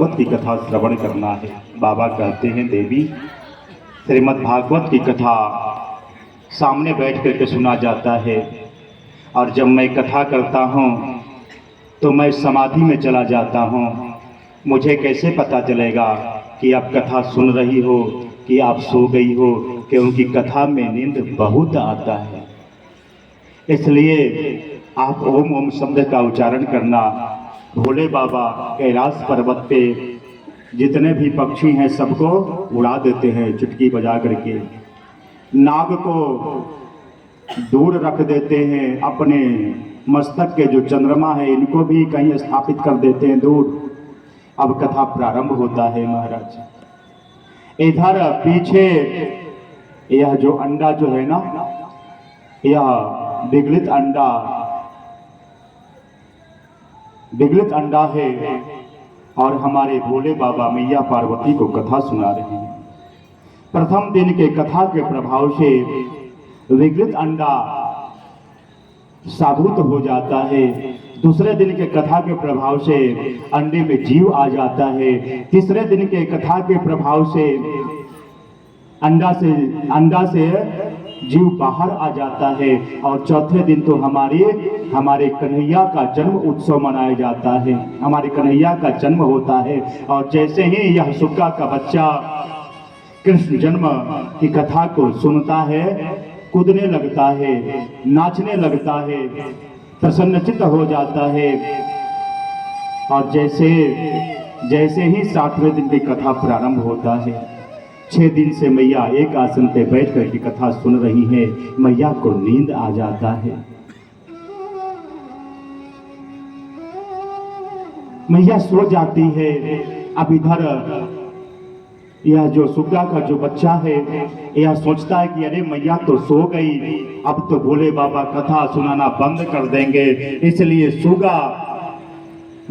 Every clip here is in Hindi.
भागवत की कथा श्रवण करना है। बाबा कहते हैं देवी श्रीमद् भागवत की कथा सामने बैठ करके सुना जाता है और जब मैं कथा करता हूँ तो मैं समाधि में चला जाता हूँ। मुझे कैसे पता चलेगा कि आप कथा सुन रही हो कि आप सो गई हो, क्योंकि कथा में नींद बहुत आता है। इसलिए आप ओम ओम शब्द का उच्चारण करना। भोले बाबा कैलाश पर्वत पे जितने भी पक्षी हैं सबको उड़ा देते हैं चुटकी बजा करके। नाग को दूर रख देते हैं, अपने मस्तक के जो चंद्रमा है इनको भी कहीं स्थापित कर देते हैं दूर। अब कथा प्रारंभ होता है महाराज। इधर पीछे यह जो अंडा जो है ना, यह विगलित अंडा है और हमारे भोले बाबा मैया पार्वती को कथा सुना रहे हैं। प्रथम दिन के कथा के प्रभाव से विगलित अंडा साबुत हो जाता है। दूसरे दिन के कथा के प्रभाव से अंडे में जीव आ जाता है। तीसरे दिन के कथा के प्रभाव से अंडा से जीव बाहर आ जाता है। और चौथे दिन तो हमारे कन्हैया का जन्म उत्सव मनाया जाता है। हमारे कन्हैया का जन्म होता है और जैसे ही यह सुग्गा का बच्चा कृष्ण जन्म की कथा को सुनता है, कूदने लगता है, नाचने लगता है, प्रसन्नचित्त हो जाता है। और जैसे ही 7वें दिन की कथा प्रारंभ होता है, 6 दिन से मैया एक आसन पे बैठ कर की कथा सुन रही है, मैया को नींद आ जाता है। मैया सो जाती है। अब इधर यह जो सुग्गा का जो बच्चा है यह सोचता है कि अरे मैया तो सो गई, अब तो भोले बाबा कथा सुनाना बंद कर देंगे। इसलिए सुग्गा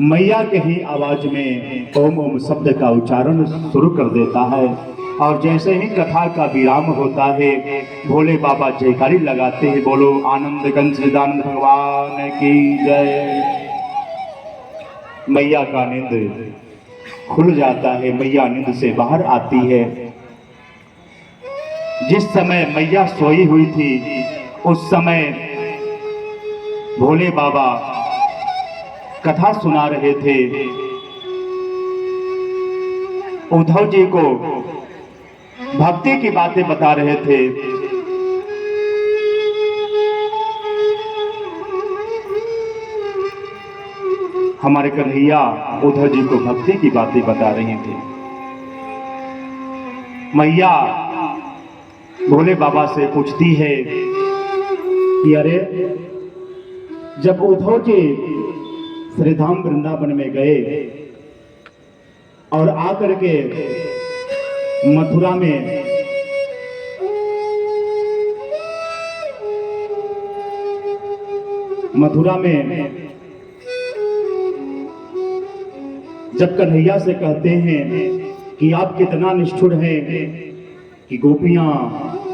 मैया के ही आवाज में ओम ओम शब्द का उच्चारण शुरू कर देता है। और जैसे ही कथा का विराम होता है, भोले बाबा जयकारी लगाते हैं, बोलो आनंद कंस सच्चिदानंद भगवान की जय। मैया का नींद खुल जाता है, मैया नींद से बाहर आती है। जिस समय मैया सोई हुई थी उस समय भोले बाबा कथा सुना रहे थे। उद्धव जी को भक्ति की बातें बता रहे थे। हमारे कन्हैया उद्धव जी को भक्ति की बातें बता रहे थे। मैया भोले बाबा से पूछती है कि अरे जब उद्धव जी श्रीधाम वृंदावन में गए और आकर के मथुरा में जब कन्हैया से कहते हैं कि आप कितना निष्ठुर हैं कि गोपियां,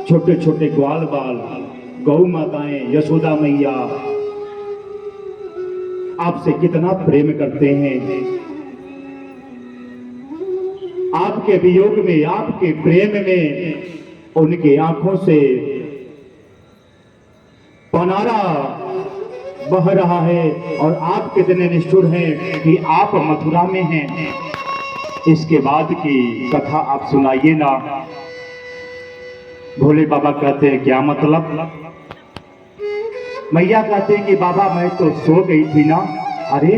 छोटे छोटे ग्वाल बाल, गौ माताएं, यशोदा मैया आपसे कितना प्रेम करते हैं। आपके वियोग में, आपके प्रेम में उनकी आंखों से पनारा बह रहा है और आप कितने निष्ठुर हैं कि आप मथुरा में हैं। इसके बाद की कथा आप सुनाइए ना। भोले बाबा कहते हैं क्या मतलब? मैया कहते हैं कि बाबा मैं तो सो गई थी ना। अरे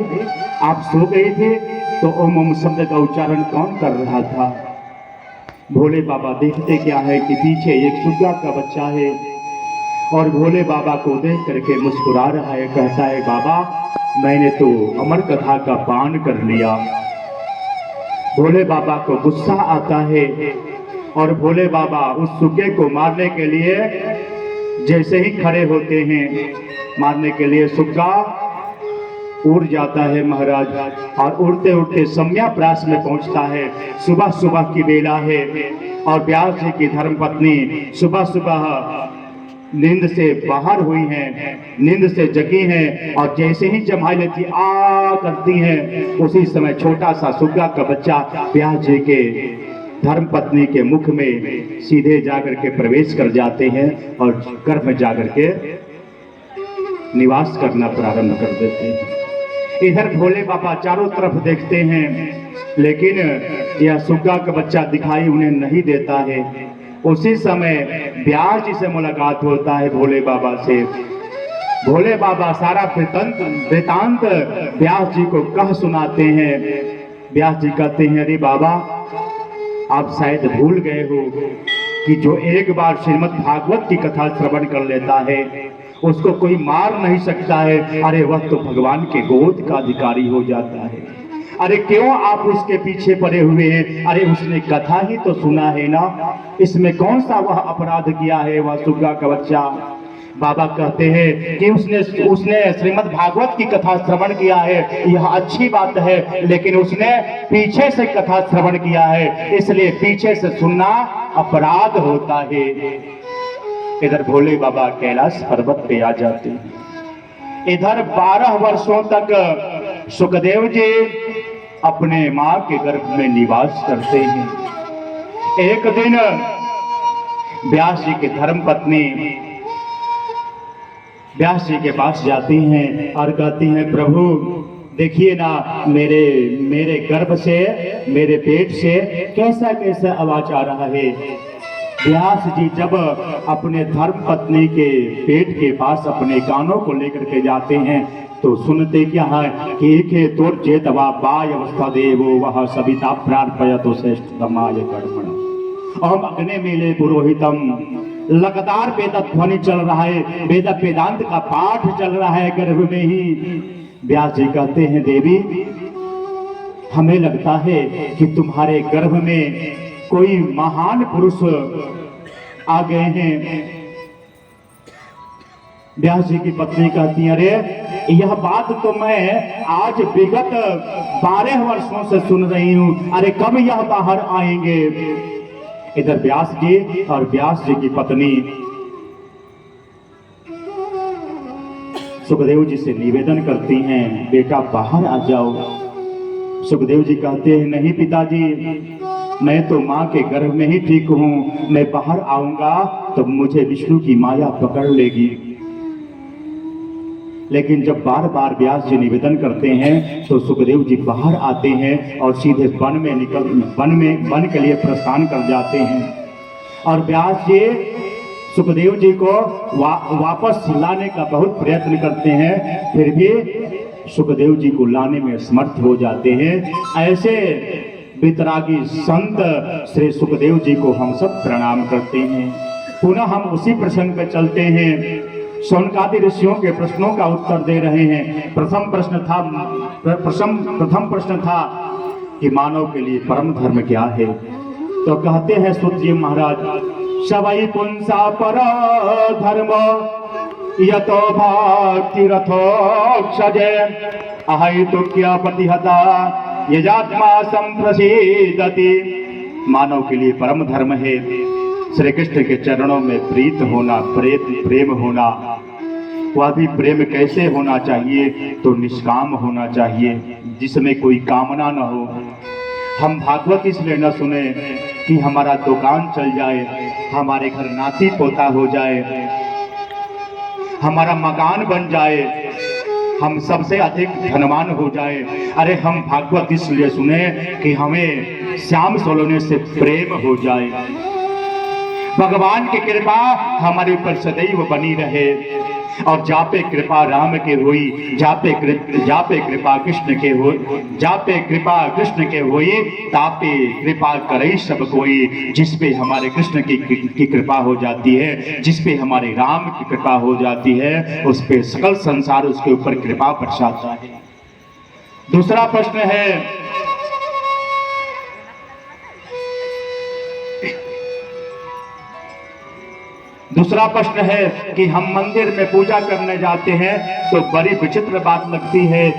आप सो गए थे तो ओम ओम शब्द का उच्चारण कौन कर रहा था? भोले बाबा देखते क्या है कि पीछे एक सुग्गा का बच्चा है और भोले बाबा को देख करके मुस्कुरा रहा है। कहता है बाबा मैंने तो अमर कथा का पान कर लिया। भोले बाबा को गुस्सा आता है और भोले बाबा उस सुग्गे को मारने के लिए जैसे ही खड़े होते हैं, मारने के लिए सुग्गा उड़ जाता है महाराज। और उड़ते उड़ते सम्याप्रास में पहुंचता है। सुबह सुबह की बेला है और व्यास जी की धर्मपत्नी सुबह सुबह नींद से बाहर हुई हैं, नींद से जगी हैं और जैसे ही जम्हाई लेती आ करती हैं, उसी समय छोटा सा सुग्गा का बच्चा व्यास जी के धर्म पत्नी के मुख में सीधे जाकर के प्रवेश कर जाते हैं और गर्भ में जाकर के निवास करना प्रारंभ कर देते हैं। इधर भोले बाबा चारों तरफ देखते हैं, लेकिन यह सुग्गा का बच्चा दिखाई उन्हें नहीं देता है। उसी समय व्यास जी से मुलाकात होता है भोले बाबा से। भोले बाबा सारा वृतांत व्यास जी को कह सुनाते हैं। व्यास जी कहते हैं, अरे बाबा, आप शायद भूल गए हो कि जो एक बार श्रीमद् भागवत की कथा श्रवण कर लेता है उसको कोई मार नहीं सकता है। अरे वह तो भगवान के गोद का अधिकारी हो जाता है। अरे क्यों आप उसके पीछे पड़े हुए हैं? अरे उसने कथा ही तो सुना है ना, इसमें कौन सा वह अपराध किया है वह सुग्गा का बच्चा? बाबा कहते हैं कि उसने श्रीमद् भागवत की कथा श्रवण किया है, यह अच्छी बात है, लेकिन उसने पीछे से कथा श्रवण किया है, इसलिए पीछे से सुनना अपराध होता है। इधर भोले बाबा कैलाश पर्वत पे आ जाते हैं। इधर 12 वर्षों तक सुखदेव जी अपने मां के गर्भ में निवास करते हैं। एक दिन व्यास जी की धर्म पत्नी व्यास जी के पास जाती हैं और कहती हैं, प्रभु देखिए ना, मेरे गर्भ से, मेरे पेट से कैसा कैसा आवाज आ रहा है। व्यास जी जब अपने धर्म पत्नी के पेट के पास अपने कानों को लेकर के जाते हैं तो सुनते क्या है कि एके तोर्जेतवा बाय अवस्था देवो वह सविता प्रार्पयतो श्रेष्ठतमाय कर्मण अहम अग्ने मेले पुरोहितम। लगातार वेद ध्वनि चल रहा है, वेद वेदांत का पाठ चल रहा है गर्भ में ही। व्यास जी कहते हैं, देवी हमें लगता है कि तुम्हारे गर्भ में कोई महान पुरुष आ गए हैं। व्यास जी की पत्नी कहती है, अरे यह बात तो मैं आज विगत 12 वर्षों से सुन रही हूं, अरे कब यह बाहर आएंगे? इधर व्यास जी और व्यास जी की पत्नी सुखदेव जी से निवेदन करती हैं, बेटा बाहर आ जाओ। सुखदेव जी कहते हैं, नहीं पिताजी, मैं तो मां के गर्भ में ही ठीक हूं, मैं बाहर आऊंगा तो मुझे विष्णु की माया पकड़ लेगी। लेकिन जब बार बार व्यास जी निवेदन करते हैं तो सुखदेव जी बाहर आते हैं और सीधे वन के लिए प्रस्थान कर जाते हैं। और व्यास जी सुखदेव जी को वापस लाने का बहुत प्रयत्न करते हैं, फिर भी सुखदेव जी को लाने में समर्थ हो जाते हैं। ऐसे वितरागी संत श्री सुखदेव जी को हम सब प्रणाम करते हैं। पुनः हम उसी प्रसंग पर चलते हैं। शौनकादि ऋषियों के प्रश्नों का उत्तर दे रहे हैं। प्रथम प्रश्न था कि मानव के लिए परम धर्म क्या है? तो कहते हैं सूत जी महाराज, शवै पुंसा पर धर्म यतो भक्तिरथोक्षजे अहैतुक्य प्रतिहता यजात्मा संप्रसीदति। मानव के लिए परम धर्म है श्री कृष्ण के चरणों में प्रीत होना, प्रेम होना। वह भी प्रेम कैसे होना चाहिए? तो निष्काम होना चाहिए, जिसमें कोई कामना न हो। हम भागवत इसलिए न सुने कि हमारा दुकान चल जाए, हमारे घर नाती पोता हो जाए, हमारा मकान बन जाए, हम सबसे अधिक धनवान हो जाए। अरे हम भागवत इसलिए सुने कि हमें श्याम सोलोने से प्रेम हो जाए, भगवान की कृपा हमारे ऊपर सदैव बनी रहे। और जापे कृपा राम के होई, जापे कृपा कृष्ण के हो, जापे कृपा कृष्ण के होई, तापे कृपा करे सब कोई। जिस पे हमारे कृष्ण की कृपा हो जाती है, जिस पे हमारे राम की कृपा हो जाती है, उस पे सकल संसार उसके ऊपर कृपा बरसाता है। दूसरा प्रश्न है, कि हम मंदिर में पूजा करने जाते हैं तो बड़ी विचित्र बात लगती है